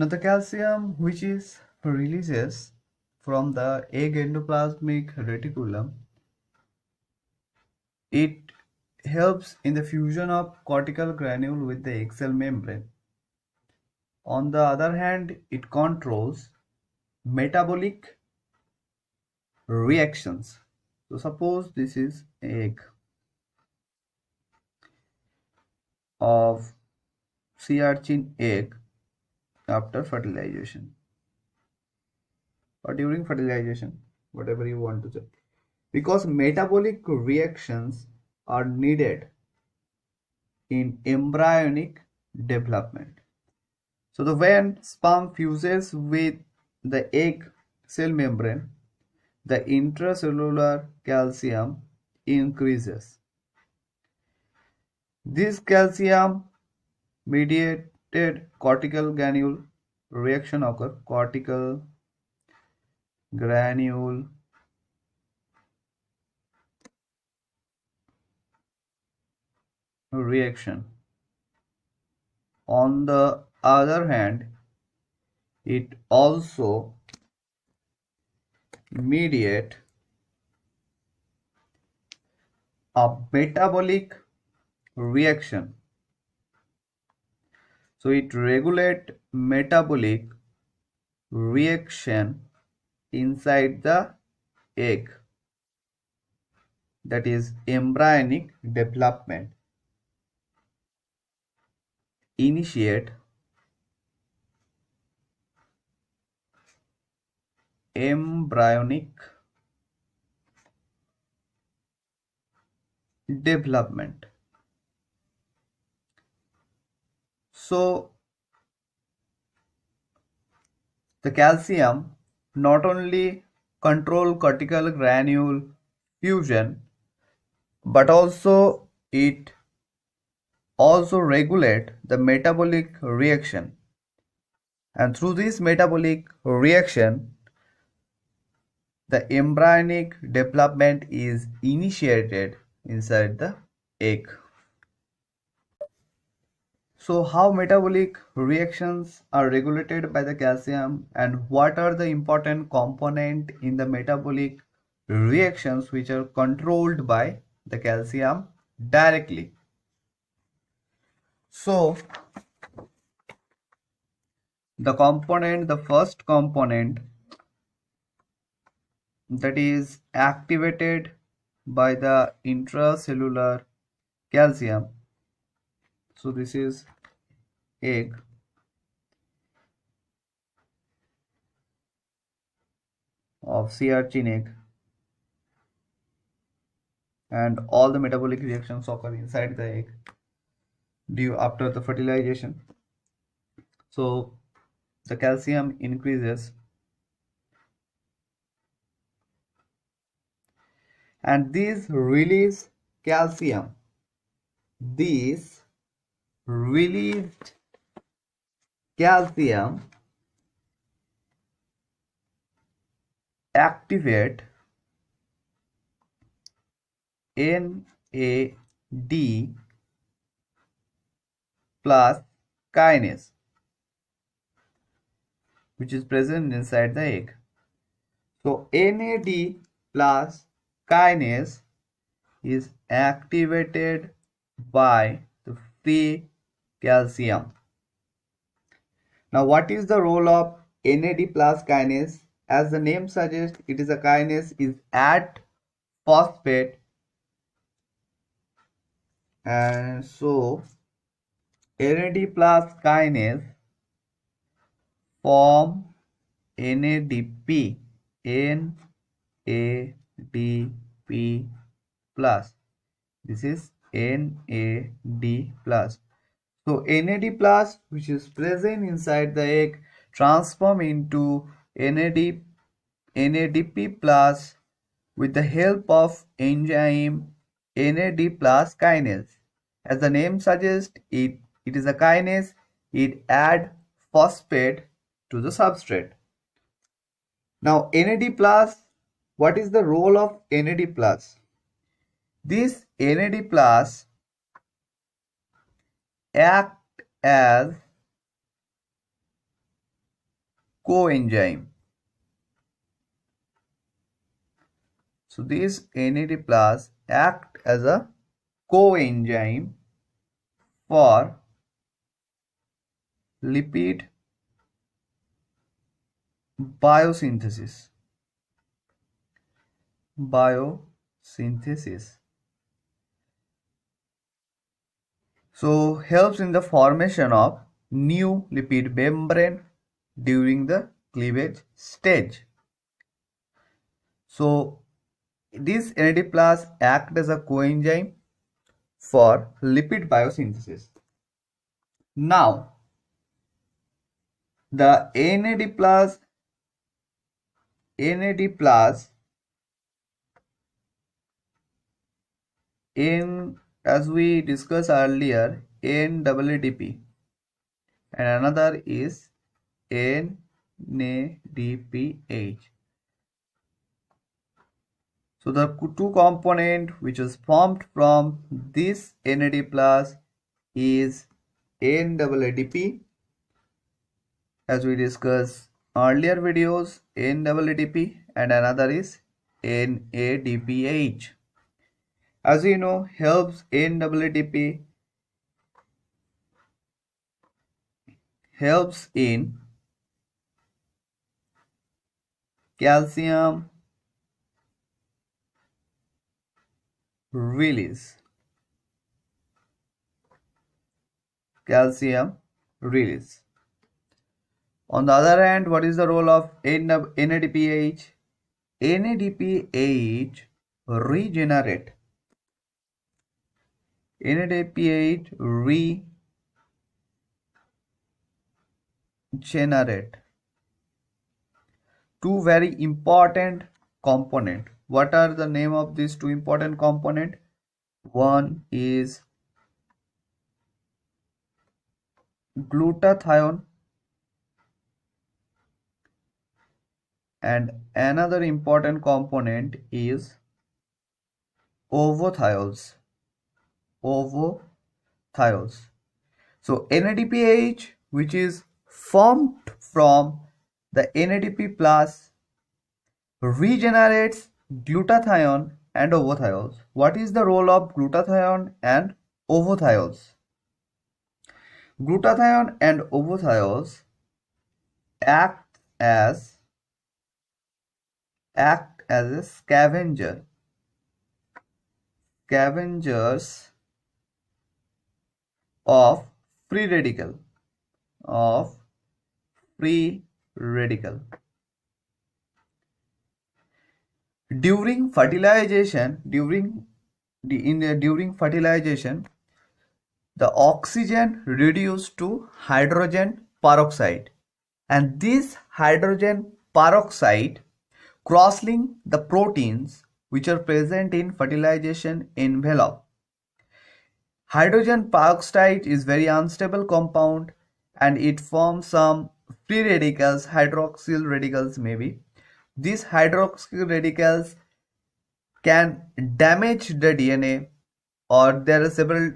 Now the calcium which is releases from the egg endoplasmic reticulum, it helps in the fusion of cortical granule with the egg cell membrane. On the other hand, it controls metabolic reactions. So suppose this is egg of sea urchin egg after fertilization or during fertilization, whatever you want to say, because metabolic reactions are needed in embryonic development. So the when sperm fuses with the egg cell membrane, the intracellular calcium increases. This calcium mediated cortical granule reaction occur. Cortical granule reaction. On the other hand, it also mediate a metabolic reaction. So it regulate metabolic reaction inside the egg, that is embryonic development. Initiate embryonic development. So the calcium not only control cortical granule fusion, but also it also regulate the metabolic reaction, and through this metabolic reaction the embryonic development is initiated inside the egg. So how metabolic reactions are regulated by the calcium, and what are the important component in the metabolic reactions which are controlled by the calcium directly? So the first component that is activated by the intracellular calcium. So this is egg of sea urchin egg, and all the metabolic reactions occur inside the egg due after the fertilization. So the calcium increases, and this release calcium, this released calcium activate NAD plus kinase which is present inside the egg. So NAD plus kinase is activated by the free calcium. Now what is the role of NAD plus kinase? As the name suggests, it is a kinase is add phosphate, and so NAD plus kinase form NADP, NADP plus. This is NAD plus. So NAD plus, which is present inside the egg, transform into NADP plus with the help of enzyme NAD plus kinase. As the name suggests, it is a kinase. It add phosphate to the substrate. Now NAD plus, what is the role of NAD plus? This NAD plus act as coenzyme. So these NAD plus act as a coenzyme for lipid biosynthesis. So helps in the formation of new lipid membrane during the cleavage stage. So this NAD plus act as a coenzyme for lipid biosynthesis. Now the NAD plus in, as we discussed earlier, NADP, and another is NADPH. So the two component which is formed from this NAD plus is NADP, as we discussed earlier videos, NADP, and another is NADPH. As you know, helps NADP helps in calcium release. On the other hand, what is the role of NADPH? NADPH regenerate. Two very important component. What are the name of these two important component? One is glutathione and another important component is ovothiols. So NADPH, which is formed from the NADP plus, regenerates glutathione and ovothiols. What is the role of glutathione and ovothiols? Glutathione and ovothiols act as a scavengers of free radical. During fertilization, the oxygen reduced to hydrogen peroxide, and this hydrogen peroxide cross-link the proteins which are present in fertilization envelope. Hydrogen peroxide is very unstable compound and it forms some free radicals, hydroxyl radicals maybe. These hydroxyl radicals can damage the DNA, or there are several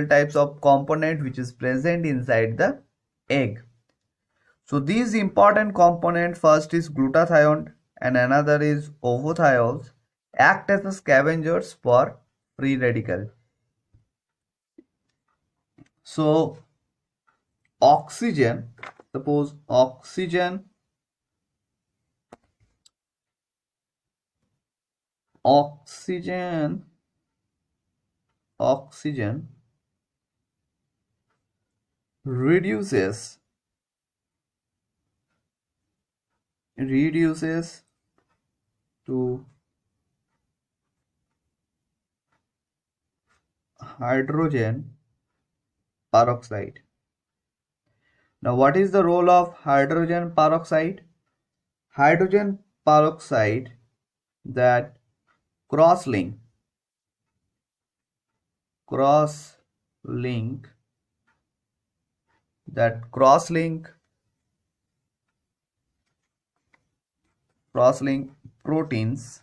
types of component which is present inside the egg. So these important component, first is glutathione and another is ovothiols, act as the scavengers for free radical. So suppose oxygen reduces to hydrogen peroxide. Now what is the role of hydrogen peroxide? Hydrogen peroxide that cross-link proteins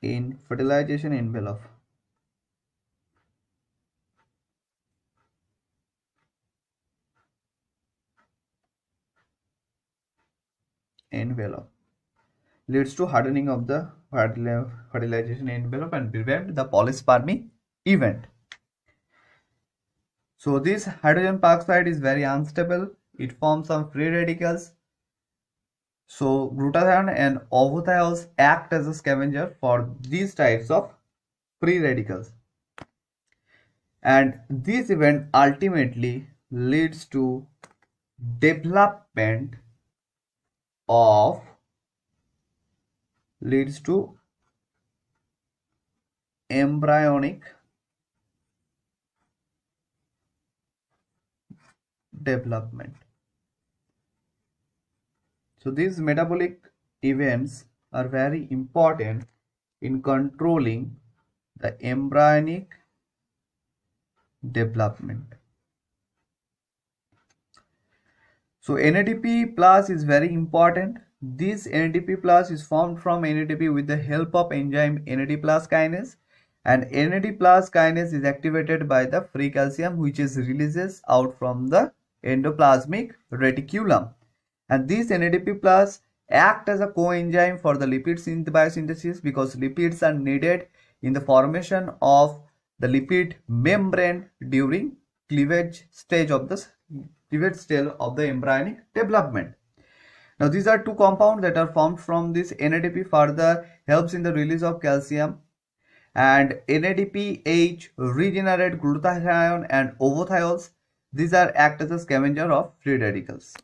in fertilization envelope. Leads to hardening of the fertilization envelope and prevent the polyspermy event. So this hydrogen peroxide is very unstable. It forms some free radicals. So glutathione and ovothiols act as a scavenger for these types of free radicals. And this event ultimately leads to development of embryonic development. So these metabolic events are very important in controlling the embryonic development. So NADP plus is very important. This NADP plus is formed from NADP with the help of enzyme NAD plus kinase, and NAD plus kinase is activated by the free calcium which is releases out from the endoplasmic reticulum, and this NADP plus act as a coenzyme for the lipid biosynthesis because lipids are needed in the formation of the lipid membrane during cleavage stage of the embryonic development. Now these are two compounds that are formed from this NADP further helps in the release of calcium, and NADPH regenerate glutathione and ovothiols. These are act as a scavenger of free radicals.